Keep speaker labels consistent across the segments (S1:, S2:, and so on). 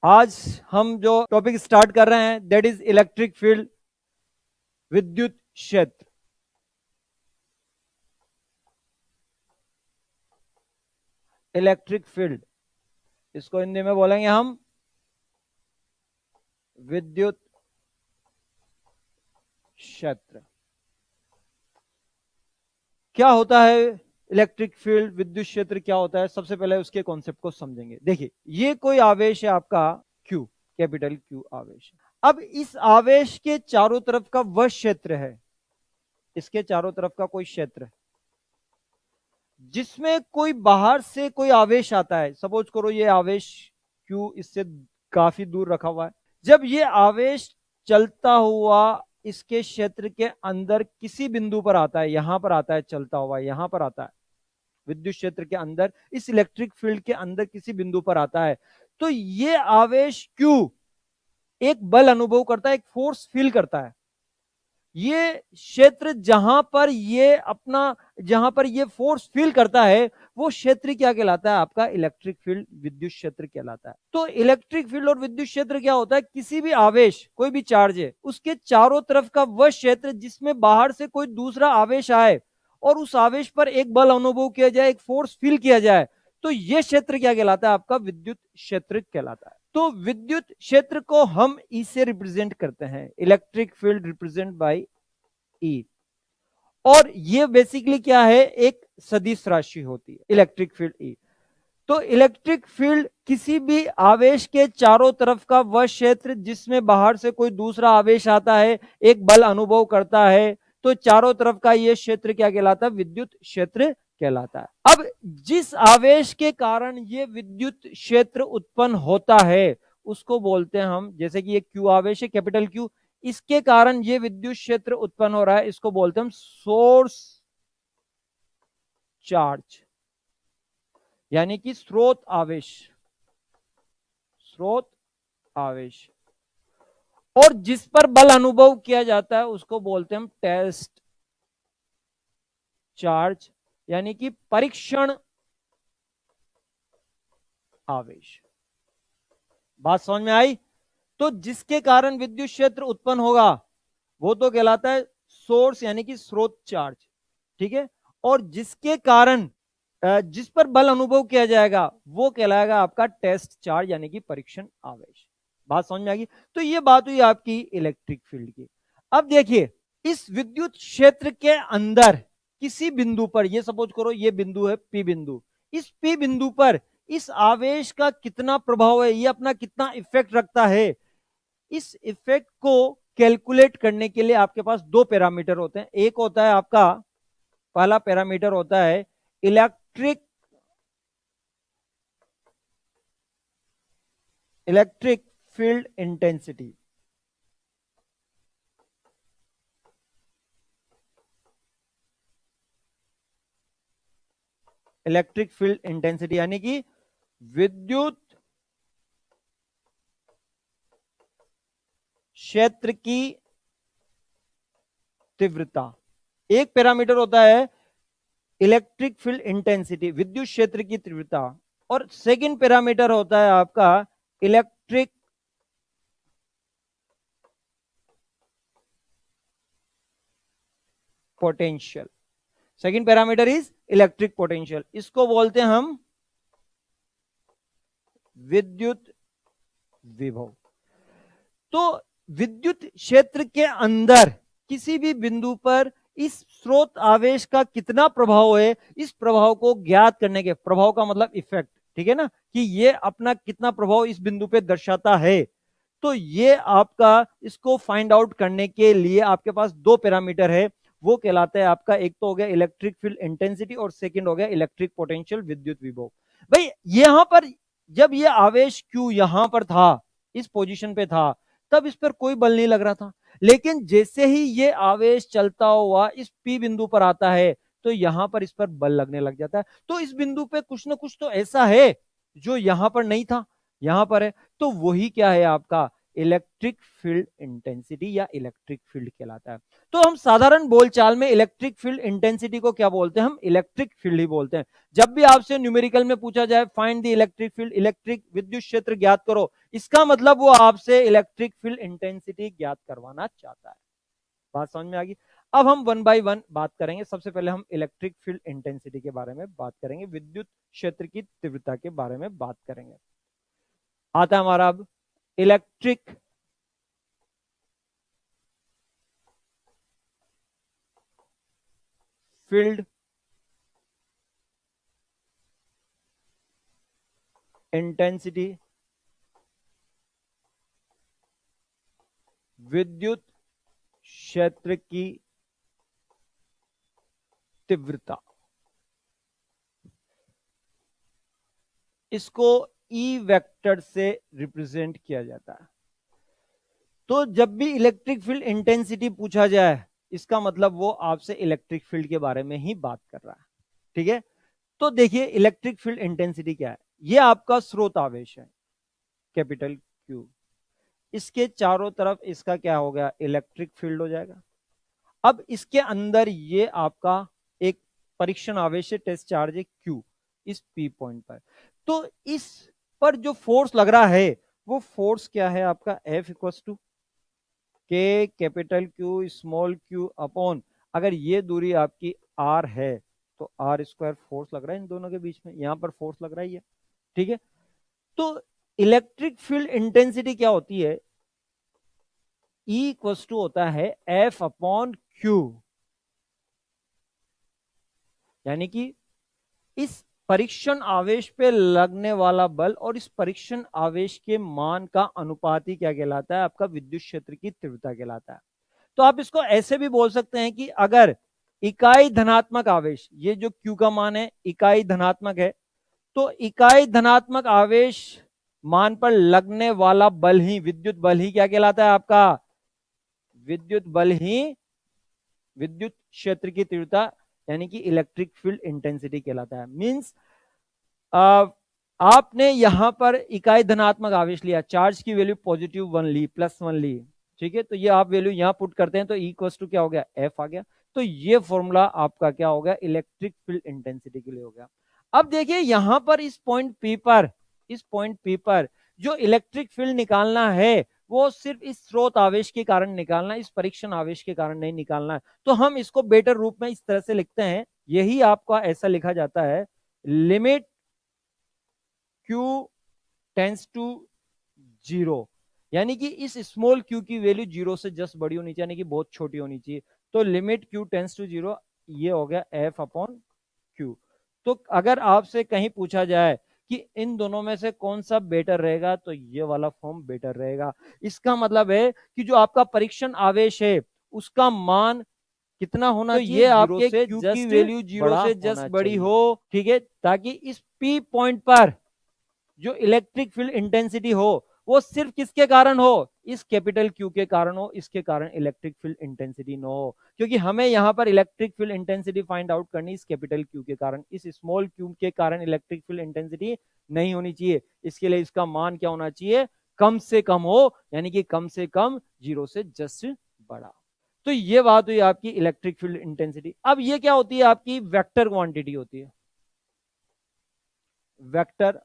S1: आज हम जो टॉपिक स्टार्ट कर रहे हैं दैट इज इलेक्ट्रिक फील्ड, विद्युत क्षेत्र। इलेक्ट्रिक फील्ड, इसको हिंदी में बोलेंगे हम विद्युत क्षेत्र। क्या होता है इलेक्ट्रिक फील्ड, विद्युत क्षेत्र क्या होता है? सबसे पहले उसके कॉन्सेप्ट को समझेंगे। देखिए, ये कोई आवेश है आपका Q, कैपिटल Q आवेश। अब इस आवेश के चारों तरफ का वह क्षेत्र है, इसके चारों तरफ का कोई क्षेत्र है जिसमें कोई बाहर से कोई आवेश आता है। सपोज करो ये आवेश Q इससे काफी दूर रखा हुआ है। जब ये आवेश चलता हुआ इसके क्षेत्र के अंदर किसी बिंदु पर आता है, यहां पर आता है, चलता हुआ यहां पर आता है, विद्युत क्षेत्र के अंदर, इस इलेक्ट्रिक फील्ड के अंदर किसी बिंदु पर आता है, तो ये आवेश Q एक बल अनुभव करता है, एक फोर्स फील करता है। ये क्षेत्र जहां पर ये फोर्स फील करता है, वो क्षेत्र क्या कहलाता है? आपका इलेक्ट्रिक फील्ड, विद्युत क्षेत्र कहलाता है। तो इलेक्ट्रिक फील्ड और विद्युत क्षेत्र क्या होता है? किसी भी आवेश, कोई भी चार्ज है, उसके चारों तरफ का वह क्षेत्र जिसमें बाहर से कोई दूसरा आवेश आए और उस आवेश पर एक बल अनुभव किया जाए, एक फोर्स फील किया जाए, तो यह क्षेत्र क्या कहलाता है? आपका विद्युत क्षेत्र कहलाता है। तो विद्युत क्षेत्र को हम ई से रिप्रेजेंट करते हैं, इलेक्ट्रिक फील्ड रिप्रेजेंट बाय ई। और ये बेसिकली क्या है? एक सदिश राशि होती है इलेक्ट्रिक फील्ड ई। तो इलेक्ट्रिक फील्ड किसी भी आवेश के चारों तरफ का वह क्षेत्र जिसमें बाहर से कोई दूसरा आवेश आता है, एक बल अनुभव करता है, तो चारों तरफ का यह क्षेत्र क्या कहलाता है? विद्युत क्षेत्र कहलाता है। अब जिस आवेश के कारण ये विद्युत क्षेत्र उत्पन्न होता है उसको बोलते हैं हम, जैसे कि ये क्यू आवेश है, कैपिटल क्यू, इसके कारण ये विद्युत क्षेत्र उत्पन्न हो रहा है, इसको बोलते हैं हम सोर्स चार्ज, यानी कि स्रोत आवेश। स्रोत आवेश। और जिस पर बल अनुभव किया जाता है उसको बोलते हैं हम टेस्ट चार्ज, यानी कि परीक्षण आवेश। बात समझ में आई? तो जिसके कारण विद्युत क्षेत्र उत्पन्न होगा वो तो कहलाता है सोर्स, यानी कि स्रोत चार्ज, ठीक है। और जिसके कारण जिस पर बल अनुभव किया जाएगा वो कहलाएगा आपका टेस्ट चार्ज, यानी कि परीक्षण आवेश। बात समझ में आ गई? तो ये बात हुई आपकी इलेक्ट्रिक फील्ड की। अब देखिए, इस विद्युत क्षेत्र के अंदर किसी बिंदु पर, ये सपोज करो ये बिंदु है पी बिंदु, इस पी बिंदु पर इस आवेश का कितना प्रभाव है, ये अपना कितना इफेक्ट रखता है, इस इफेक्ट को कैलकुलेट करने के लिए आपके पास दो पैरामीटर होते हैं। एक होता है आपका, पहला पैरामीटर होता है electric field intensity. Electric field intensity यानी कि विद्युत क्षेत्र की तीव्रता। एक पैरामीटर होता है इलेक्ट्रिक फील्ड इंटेंसिटी, विद्युत क्षेत्र की तीव्रता, और सेकंड पैरामीटर होता है आपका electric potential. Second parameter is electric potential, इसको बोलते हैं हम विद्युत विभव। तो विद्युत क्षेत्र के अंदर किसी भी बिंदु पर इस स्रोत आवेश का कितना प्रभाव है, इस प्रभाव को ज्ञात करने के, प्रभाव का मतलब इफेक्ट, ठीक है ना, कि ये अपना कितना प्रभाव इस बिंदु पे दर्शाता है, तो ये आपका इसको फाइंड आउट करने के लिए आपके पास दो पैरामीटर है, वो कहलाता है आपका, एक तो हो गया इलेक्ट्रिक फील्ड इंटेंसिटी और सेकंड हो गया इलेक्ट्रिक पोटेंशियल, विद्युत विभव। भाई यहां पर जब ये आवेश Q यहां पर था, इस पोजीशन पे था, तब इस पर कोई बल नहीं लग रहा था, लेकिन जैसे ही ये आवेश चलता हुआ इस P बिंदु पर आता है तो यहां पर इस पर बल लगने लग जाता है। तो इस बिंदु पे कुछ ना कुछ तो ऐसा है जो यहां पर नहीं था, यहां पर है। तो वही क्या है आपका इलेक्ट्रिक फील्ड इंटेंसिटी या इलेक्ट्रिक फील्ड कहलाता है। तो हम साधारण बोलचाल में इलेक्ट्रिक फील्ड इंटेंसिटी को क्या बोलते हैं? हम इलेक्ट्रिक फील्ड ही बोलते हैं। जब भी आपसे न्यूमेरिकल में पूछा जाए find the electric field, electric विद्युत क्षेत्र ज्ञात करो, इसका मतलब वो आपसे इलेक्ट्रिक फील्ड इंटेंसिटी ज्ञात करवाना चाहता है। बात समझ में आ गई? अब हम वन बाय वन बात करेंगे। सबसे पहले हम इलेक्ट्रिक फील्ड इंटेंसिटी के बारे में बात करेंगे, विद्युत क्षेत्र की तीव्रता के बारे में बात करेंगे। आता है हमारा अब इलेक्ट्रिक फील्ड इंटेंसिटी, विद्युत क्षेत्र की तीव्रता। इसको ई वेक्टर से रिप्रेजेंट किया जाता है। तो जब भी इलेक्ट्रिक फील्ड इंटेंसिटी पूछा जाए, इसका मतलब वो आपसे इलेक्ट्रिक फील्ड के बारे में ही बात कर रहा है। ठीक है, तो देखिए इलेक्ट्रिक फील्ड इंटेंसिटी क्या है। ये आपका स्रोत आवेश है, कैपिटल क्यू। इसके चारों तरफ इसका क्या हो गया? इलेक्ट्रिक फील्ड हो जाएगा। अब इसके अंदर ये आपका एक परीक्षण आवेश है, टेस्ट चार्ज है क्यू, इस पी पॉइंट पर। तो इस पर जो फोर्स लग रहा है वो फोर्स क्या है आपका? एफ इक्वल्स टू के capital Q small Q upon, अगर ये दूरी आपकी आर है तो आर स्क्वायर फोर्स लग रहा है इन दोनों के बीच में, यहां पर फोर्स लग रहा है ये। ठीक है, तो इलेक्ट्रिक फील्ड इंटेंसिटी क्या होती है? E इक्वल्स टू होता है एफ अपॉन क्यू, यानी कि इस परीक्षण आवेश पे लगने वाला बल और इस परीक्षण आवेश के मान का अनुपाती क्या कहलाता है? आपका विद्युत क्षेत्र की तीव्रता कहलाता है। तो आप इसको ऐसे भी बोल सकते हैं कि अगर इकाई धनात्मक आवेश, ये जो Q का मान है इकाई धनात्मक है, तो इकाई धनात्मक आवेश मान पर लगने वाला बल ही, विद्युत बल ही क्या कहलाता है? आपका विद्युत बल ही विद्युत क्षेत्र की तीव्रता यानी कि इलेक्ट्रिक फील्ड इंटेंसिटी कहलाता है। मींस आपने यहां पर इकाई धनात्मक आवेश लिया, चार्ज की वैल्यू पॉजिटिव 1 ली, +1 ली। ठीक है, तो ये आप वैल्यू यहां पुट करते हैं तो E इक्वल्स टू क्या हो गया? F आ गया। तो ये फॉर्मूला आपका क्या हो गया? इलेक्ट्रिक फील्ड इंटेंसिटी के लिए हो गया। अब देखिए यहां पर इस पॉइंट P पर जो इलेक्ट्रिक फील्ड निकालना है वो सिर्फ इस स्रोत आवेश के कारण निकालना है, इस परीक्षण आवेश के कारण नहीं निकालना है। तो हम इसको बेटर रूप में इस तरह से लिखते हैं, यही आपका ऐसा लिखा जाता है, लिमिट Q टेंस टू 0, यानी कि इस स्मॉल q की वैल्यू 0 से जस्ट बड़ी होनी चाहिए, यानी कि बहुत छोटी होनी चाहिए। तो लिमिट Q टेंस टू 0, ये हो गया F अपॉन Q। तो अगर आपसे कहीं पूछा जाए कि इन दोनों में से कौन सा बेटर रहेगा, तो ये वाला फॉर्म बेटर रहेगा। इसका मतलब है कि जो आपका परीक्षण आवेश है उसका मान कितना होना चाहिए? ये आपके Q की वैल्यू 0 से जस्ट बड़ी हो। ठीक है, ताकि इस P पॉइंट पर जो इलेक्ट्रिक फील्ड इंटेंसिटी हो वो सिर्फ किसके कारण हो? इस कैपिटल क्यू के कारण हो, इसके कारण इलेक्ट्रिक फील्ड इंटेंसिटी न हो। क्योंकि हमें यहां पर electric field intensity find out करनी इस कैपिटल क्यू के कारण, इस स्मॉल क्यू के कारण इलेक्ट्रिक फील्ड इंटेंसिटी नहीं होनी चाहिए। इसके लिए इसका मान क्या होना चाहिए? कम से कम हो, यानी कि कम से कम 0 से जस्ट बड़ा। तो ये बात हुई आपकी इलेक्ट्रिक फील्ड इंटेंसिटी। अब ये क्या होती है? आपकी वेक्टर क्वांटिटी होती है, वेक्टर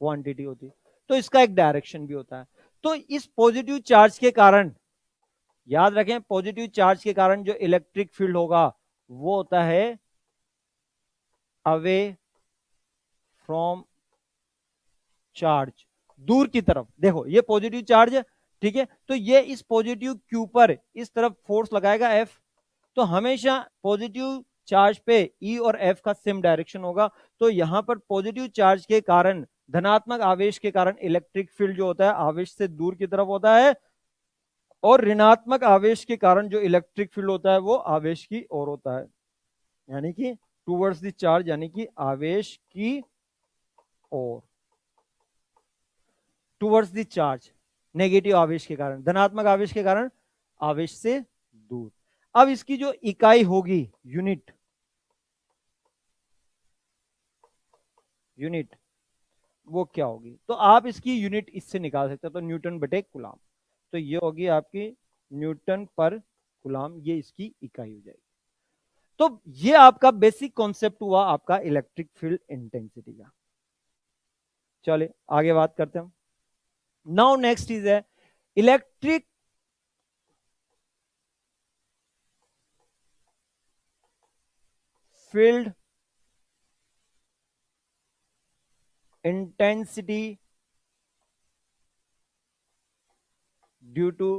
S1: क्वांटिटी होती है। तो इसका एक डायरेक्शन भी होता है। तो इस पॉजिटिव चार्ज के कारण, याद रखें, पॉजिटिव चार्ज के कारण जो इलेक्ट्रिक फील्ड होगा वो होता है अवे फ्रॉम चार्ज, दूर की तरफ। देखो ये पॉजिटिव चार्ज है, ठीक है, तो ये इस पॉजिटिव क्यू पर इस तरफ फोर्स लगाएगा F। तो हमेशा पॉजिटिव चार्ज पे E और F का सेम डायरेक्शन होगा। तो यहां पर पॉजिटिव चार्ज के कारण, धनात्मक आवेश के कारण इलेक्ट्रिक फील्ड जो होता है आवेश से दूर की तरफ होता है, और ऋणात्मक आवेश के कारण जो इलेक्ट्रिक फील्ड होता है वो आवेश की ओर होता है, यानी कि टूवर्ड्स द चार्ज, यानी कि आवेश की ओर, टूवर्ड्स द चार्ज। नेगेटिव आवेश के कारण, धनात्मक आवेश के कारण आवेश से दूर। अब इसकी जो इकाई होगी, यूनिट वो क्या होगी, तो आप इसकी यूनिट इससे निकाल सकते हो, तो न्यूटन बटे कूलाम, तो ये होगी आपकी न्यूटन पर कूलाम, ये इसकी इकाई हो जाएगी। तो ये आपका बेसिक कॉन्सेप्ट हुआ आपका इलेक्ट्रिक फील्ड इंटेंसिटी का। चलिए आगे बात करते हैं। नाउ नेक्स्ट इज है electric field intensity due two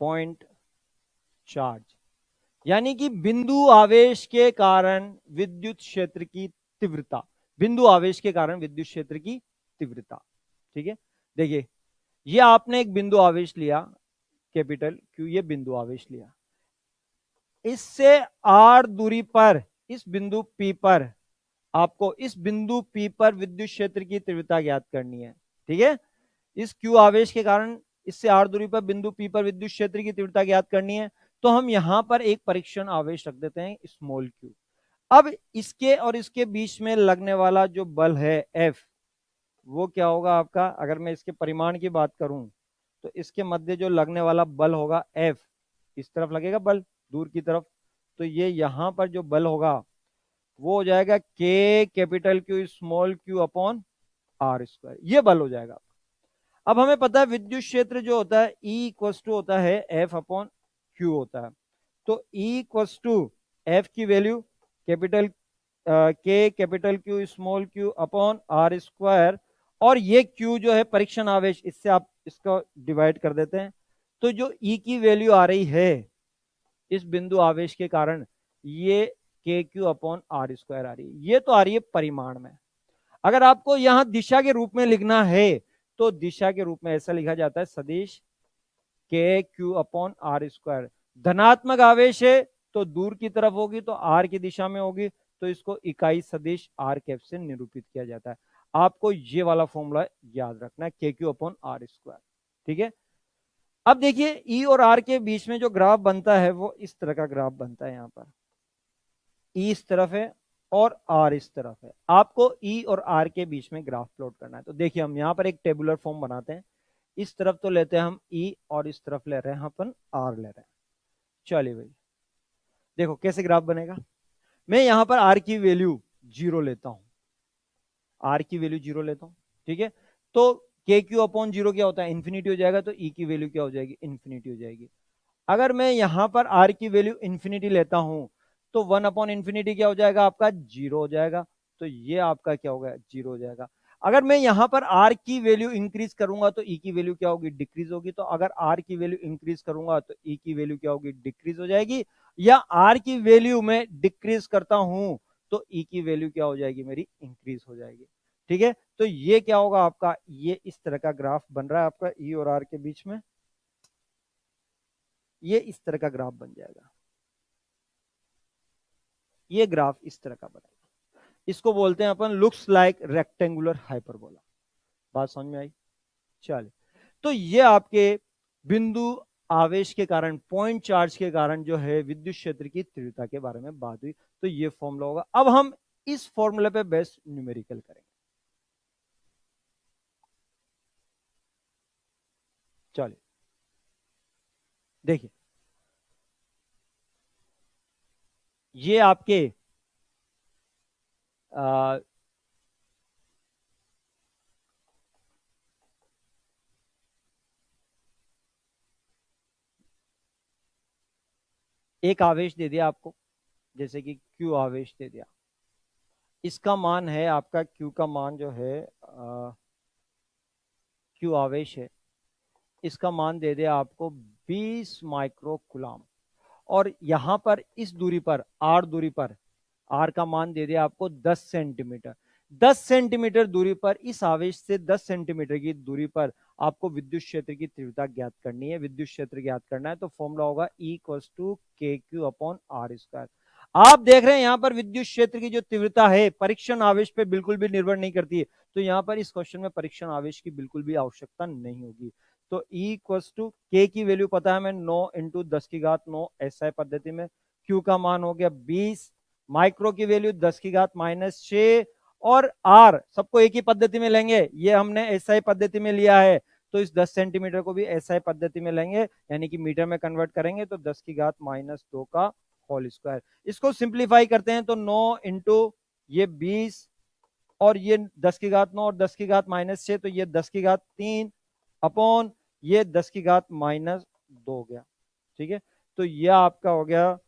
S1: point charge, यानी कि बिंदु आवेश के कारण विद्युत क्षेत्र की तीव्रता, बिंदु आवेश के कारण विद्युत क्षेत्र की तीव्रता। ठीक है, देखिए ये आपने एक बिंदु आवेश लिया कैपिटल क्यू, ये बिंदु आवेश लिया, इससे आर दूरी पर इस बिंदु पी पर आपको इस बिंदु पी पर विद्युत क्षेत्र की तीव्रता ज्ञात करनी है। ठीक है, इस क्यू आवेश के कारण इससे आर दूरी पर बिंदु पी पर विद्युत क्षेत्र की तीव्रता ज्ञात करनी है। तो हम यहां पर एक परीक्षण आवेश रख देते हैं स्मॉल क्यू। अब इसके और इसके बीच में लगने वाला जो बल है एफ, वो क्या होगा आपका, अगर मैं इसके परिमाण की बात करूं तो इसके मध्य जो लगने वाला बल होगा एफ, इस तरफ लगेगा बल दूर की तरफ, तो ये यहां पर जो बल होगा वो हो जाएगा के capital Q small Q upon R square, ये बल हो जाएगा। अब हमें पता है विद्युत क्षेत्र जो होता है E इक्वस टू होता है एफ अपॉन क्यू होता है, तो E इक्वस टू एफ की value capital K capital Q small Q upon R square, और ये क्यू जो है परीक्षण आवेश, इससे आप इसको डिवाइड कर देते हैं, तो जो E की वैल्यू आ रही है इस बिंदु आवेश के कारण ये के क्यू अपॉन आर स्क्वायर आ रही है, ये तो आ रही है परिमाण में। अगर आपको यहां दिशा के रूप में लिखना है तो दिशा के रूप में ऐसा लिखा जाता है सदिश के क्यू अपॉन आर स्क्वायर, धनात्मक आवेश है तो दूर की तरफ होगी तो आर की दिशा में होगी, तो इसको इकाई सदिश आर कैप से निरूपित किया जाता है। आपको ये वाला फॉर्मूला याद रखना है, के क्यू अपॉन आर स्क्वायर। ठीक है, अब देखिए ई और आर के बीच में जो ग्राफ बनता है वो इस तरह का ग्राफ बनता है, यहां पर ई इस तरफ है और आर इस तरफ है, आपको ई और आर के बीच में ग्राफ प्लॉट करना है। तो देखिए हम यहां पर एक टेबुलर फॉर्म बनाते हैं, इस तरफ तो लेते हैं हम ई और इस तरफ ले रहे हैं अपन आर ले रहे हैं। चलिए भाई देखो कैसे ग्राफ बनेगा, मैं यहां पर आर की वैल्यू 0 लेता हूं, आर की वैल्यू 0 लेता हूं। ठीक है, तो के क्यू अपॉन 0 क्या होता है, इंफिनिटी हो जाएगा, तो ई की वैल्यू क्या हो जाएगी, इंफिनिटी हो जाएगी। अगर मैं यहां पर आर की वैल्यू इंफिनिटी लेता हूं तो 1 अपॉन इंफिनिटी क्या हो जाएगा आपका, 0 हो जाएगा, तो ये आपका क्या होगा, 0 हो जाएगा। अगर मैं यहां पर आर की वैल्यू इंक्रीज करूंगा तो ई की वैल्यू क्या होगी, डिक्रीज होगी, तो अगर आर की वैल्यू इंक्रीज करूंगा तो ई की वैल्यू क्या होगी, डिक्रीज हो जाएगी, या आर की वैल्यू में डिक्रीज करता हूं तो ई की वैल्यू क्या हो जाएगी, मेरी इंक्रीज हो जाएगी। ठीक है, तो ये क्या होगा आपका, ये इस तरह का ग्राफ बन रहा है आपका ई और आर के बीच में, ये इस तरह का ग्राफ बन जाएगा, ये ग्राफ इस तरह का बनेगा, इसको बोलते हैं अपन लुक्स लाइक रेक्टेंगुलर हाइपरबोला। बात समझ में आई, चलिए तो ये आपके बिंदु आवेश के कारण, पॉइंट चार्ज के कारण जो है विद्युत क्षेत्र की तीव्रता के बारे में बात हुई, तो ये फॉर्मूला होगा। अब हम इस फॉर्मूले पे बेस्ट न्यूमेरिकल करेंगे। चलिए देखिए ये आपके आ, एक आवेश दे दिया आपको, जैसे कि क्यू आवेश दे दिया, इसका मान है आपका क्यू का मान जो है क्यू आवेश है, इसका मान दे दिया आपको 20 माइक्रो कूलम, और यहां पर इस दूरी पर आर दूरी पर आर का मान दे दिया आपको 10 सेंटीमीटर। 10 सेंटीमीटर दूरी पर इस आवेश से 10 सेंटीमीटर की दूरी पर आपको विद्युत क्षेत्र की तीव्रता ज्ञात करनी है, विद्युत क्षेत्र ज्ञात करना है, तो फॉर्मूला होगा E इक्वल्स टू के क्यू अपॉन आर स्क्वायर। आप देख रहे हैं यहां पर विद्युत क्षेत्र की जो तीव्रता है परीक्षण आवेश पे बिल्कुल भी निर्भर नहीं करती है, तो यहां पर इस क्वेश्चन में परीक्षण आवेश की बिल्कुल भी आवश्यकता नहीं होगी। तो E इक्वल्स टू के की वैल्यू पता है, मैं 9 इंटू 10 की घात 9 SI पद्धति में, क्यू का मान हो गया 20, माइक्रो की वैल्यू 10 की घात -6, और आर सबको एक ही पद्धति में लेंगे, ये हमने एसआई पद्धति में लिया है, तो इस 10 सेंटीमीटर को भी एसआई पद्धति में लेंगे, यानी कि मीटर में कन्वर्ट करेंगे तो 10 की घात -2 का होल स्क्वायर। इसको सिंप्लीफाई करते हैं तो 9 इंटू ये 20 और ये 10 की घात 9 और 10 की घात -6, तो ये 10 की घात 3 अपॉन ये 10 की घात -2 हो गया। ठीक है, तो ये आपका हो गया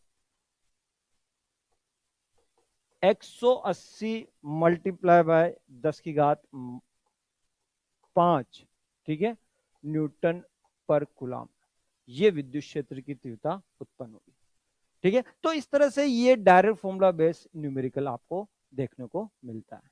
S1: 180 मल्टीप्लाई बाय 10 की घात 5, ठीक है, न्यूटन पर कूलम। ये विद्युत क्षेत्र की तीव्रता उत्पन्न होगी। ठीक है, तो इस तरह से ये डायरेक्ट फॉर्मूला बेस्ड न्यूमेरिकल आपको देखने को मिलता है।